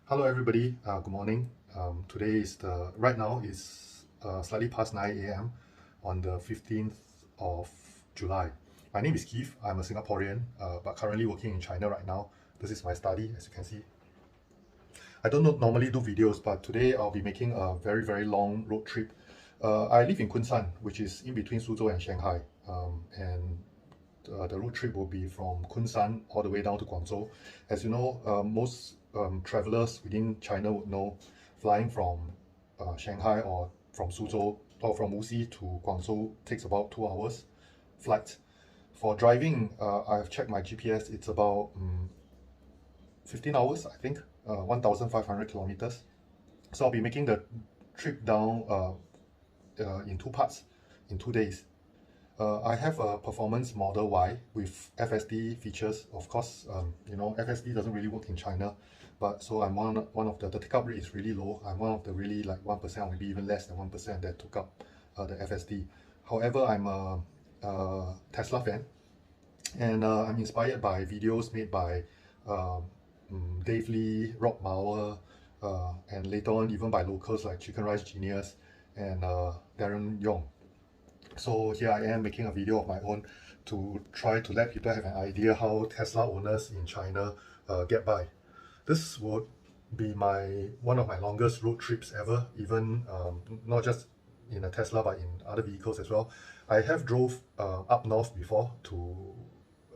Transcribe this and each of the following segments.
Hello everybody, good morning. Today is right now is slightly past 9 a.m. on the 15th of July. My name is Keith. I'm a Singaporean, but currently working in China right now. This is my study, as you can see. I don't normally do videos, but today I'll be making a very long road trip. I live in Kunshan, which is in between Suzhou and Shanghai, and the road trip will be from Kunshan all the way down to Guangzhou. As you know, most travelers within China would know flying from Shanghai or from Suzhou or from Wuxi to Guangzhou takes about 2 hours flight. For driving, I've checked my GPS, it's about 15 hours, I think, 1,500 kilometers. So I'll be making the trip down in two parts, in 2 days. I have a performance Model Y with FSD features. Of course, you know, FSD doesn't really work in China, but so I'm one of the take-up rate is really low. I'm one of the really like 1% or maybe even less than 1% that took up the FSD. However, I'm a Tesla fan, and I'm inspired by videos made by Dave Lee, Rob Mauer, and later on even by locals like Chicken Rice Genius and Darren Yong. So here I am making a video of my own to try to let people have an idea how Tesla owners in China get by. This would be one of my longest road trips ever, even not just in a Tesla but in other vehicles as well. I have drove up north before to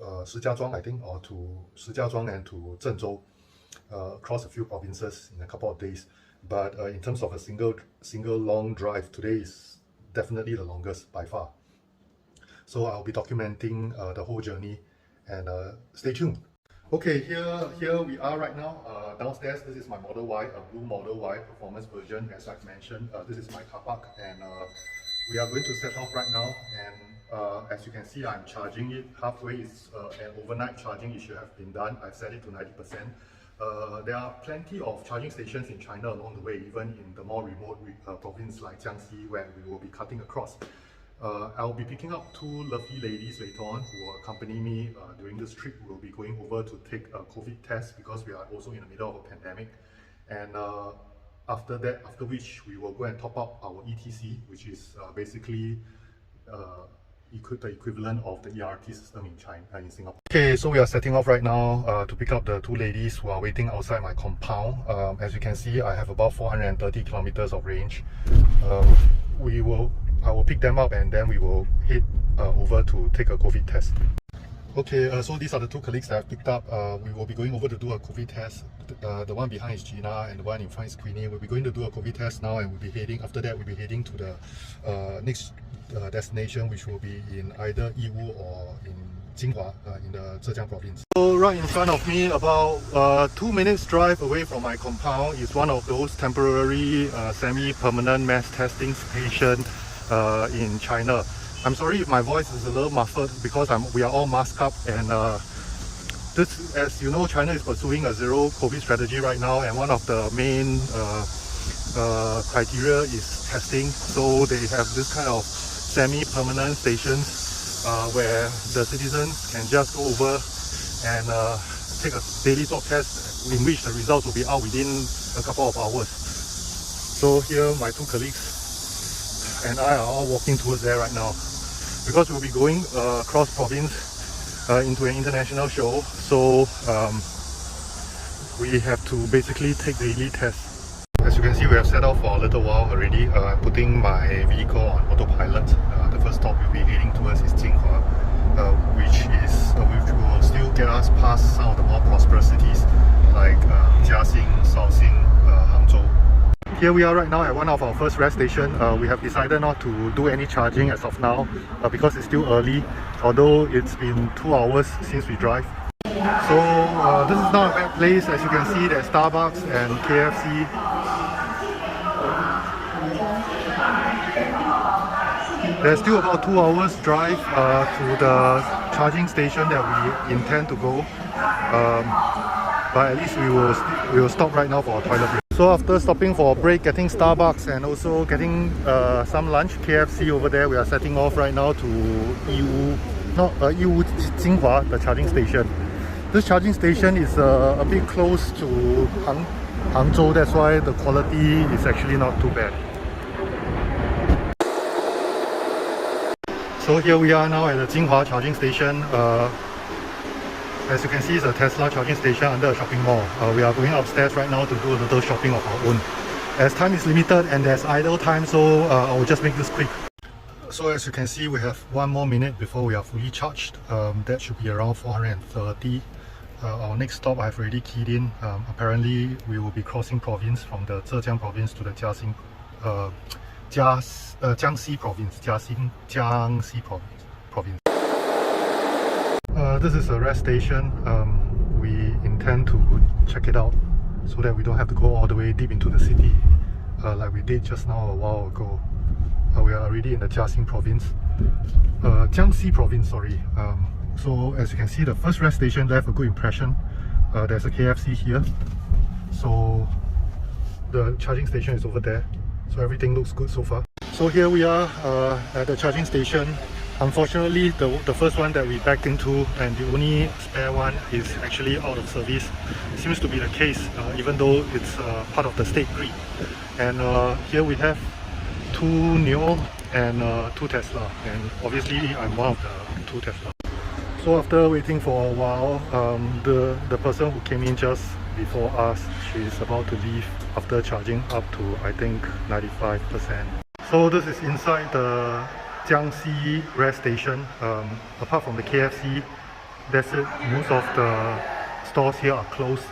Shijiazhuang, I think, or to Shijiazhuang and to Zhengzhou, across a few provinces in a couple of days. But in terms of a single long drive, today is definitely the longest by far. So I'll be documenting the whole journey, and stay tuned. Okay, here we are right now. Downstairs, this is my Model Y, a blue Model Y performance version. As I've mentioned, this is my car park, and we are going to set off right now. And as you can see, I'm charging it halfway. It's an overnight charging. It should have been done. I've set it to 90%. There are plenty of charging stations in China along the way, even in the more remote province like Jiangxi, where we will be cutting across. I'll be picking up two lovely ladies later on who will accompany me during this trip. We'll be going over to take a COVID test because we are also in the middle of a pandemic. And after which we will go and top up our ETC, which is basically the equivalent of the ERT system in China, in Singapore. Okay, so we are setting off right now to pick up the two ladies who are waiting outside my compound. As you can see, I have about 430 kilometers of range. I will pick them up and then we will head over to take a COVID test. Okay, so these are the two colleagues that I've picked up. We will be going over to do a COVID test. The one behind is Gina and the one in front is Queenie. We'll be going to do a COVID test now, and we'll be heading, after that we'll be heading to the next destination, which will be in either Yiwu or in Jinhua, in the Zhejiang province. So right in front of me, about 2 minutes drive away from my compound, is one of those temporary semi-permanent mass testing stations in China. I'm sorry if my voice is a little muffled because we are all masked up, and this, as you know, China is pursuing a zero COVID strategy right now, and one of the main criteria is testing. So they have this kind of semi-permanent stations where the citizens can just go over and take a daily swab test, in which the results will be out within a couple of hours. So here my two colleagues and I are all walking towards there right now, because we'll be going across province into an international show, so we have to basically take daily tests. As you can see, we have set off for a little while already. I'm putting my vehicle on autopilot. The first stop we'll be heading towards is Jinhua, which will still get us past some of the more prosperous cities like Jiaxing, Shaoxing, Hangzhou. Here we are right now at one of our first rest stations. We have decided not to do any charging as of now because it's still early, although it's been 2 hours since we drive. So this is not a bad place. As you can see, there's Starbucks and KFC. There's still about 2 hours drive to the charging station that we intend to go. But at least we will stop right now for a toilet break. So after stopping for a break, getting Starbucks and also getting some lunch, KFC over there, we are setting off right now to Yiwu Jinhua, the charging station. This charging station is a bit close to Hangzhou, that's why the quality is actually not too bad. So here we are now at the Jinhua charging station. As you can see, it's a Tesla charging station under a shopping mall. We are going upstairs right now to do a little shopping of our own. As time is limited and there's idle time, so I will just make this quick. So as you can see, we have 1 more minute before we are fully charged. That should be around 430. Our next stop I've already keyed in. Apparently we will be crossing province from the Zhejiang province to the Jiangxi province. Jiangxi province. This is a rest station. We intend to check it out so that we don't have to go all the way deep into the city like we did just now a while ago. We are already in the Jiangxi province. Jiangxi province, sorry. So as you can see, the first rest station left a good impression. There's a KFC here. So the charging station is over there. So everything looks good so far. So here we are at the charging station. Unfortunately, the first one that we backed into and the only spare one is actually out of service. Seems to be the case, even though it's part of the state grid. And here we have 2 NIO and 2 Tesla, and obviously I'm one of the 2 Tesla. So after waiting for a while, the person who came in just before us, she's about to leave after charging up to I think 95%. So this is inside the Jiangxi rest station. Apart from the KFC, that's it. Most of the stores here are closed.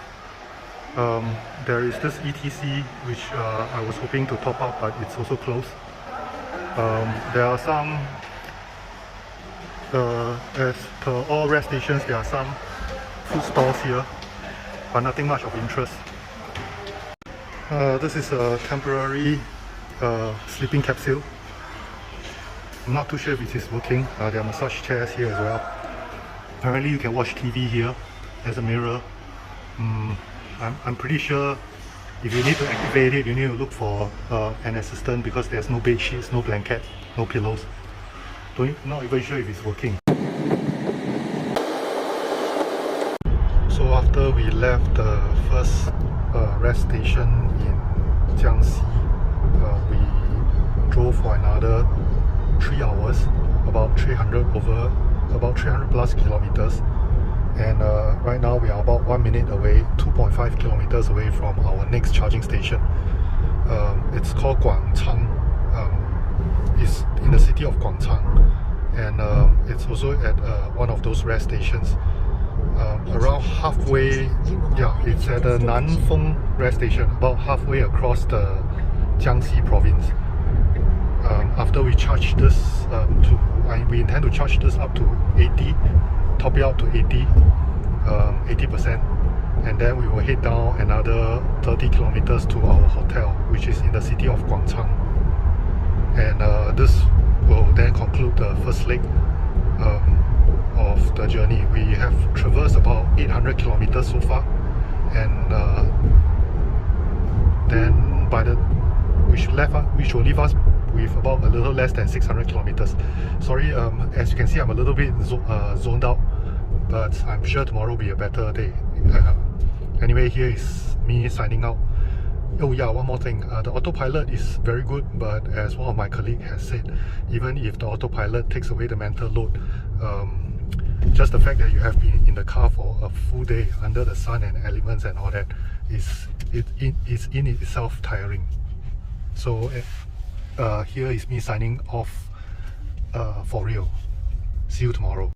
There is this ETC which I was hoping to top up, but it's also closed. There are some, as per all rest stations, there are some food stalls here, but nothing much of interest. This is a temporary sleeping capsule. I'm not too sure if it is working. There are massage chairs here as well. Apparently you can watch TV here. There's a mirror. I'm pretty sure if you need to activate it, you need to look for an assistant because there's no bed sheets, no blanket, no pillows. Not even sure if it's working. So after we left the first rest station in Jiangxi, we drove for another 3 hours, about 300 plus kilometers. And right now we are about 1 minute away, 2.5 kilometers away from our next charging station. It's called Guangzhou. It's in the city of Guangzhou, and it's also at one of those rest stations. Around halfway, yeah, it's at the Nanfeng rest station, about halfway across the Jiangxi province. After we charge this we intend to charge this up to 80, top it up to 80%, and then we will head down another 30 kilometers to our hotel, which is in the city of Guangzhou. And this will then conclude the first leg of the journey. We have traversed about 800 kilometers so far, and then which will leave us with about a little less than 600 kilometers. Sorry, as you can see, I'm a little bit zoned out, but I'm sure tomorrow will be a better day. Anyway, here is me signing out. Oh yeah, one more thing. The autopilot is very good, but as one of my colleagues has said, even if the autopilot takes away the mental load, just the fact that you have been in the car for a full day under the sun and elements and all that is in itself tiring. So here is me signing off for real. See you tomorrow.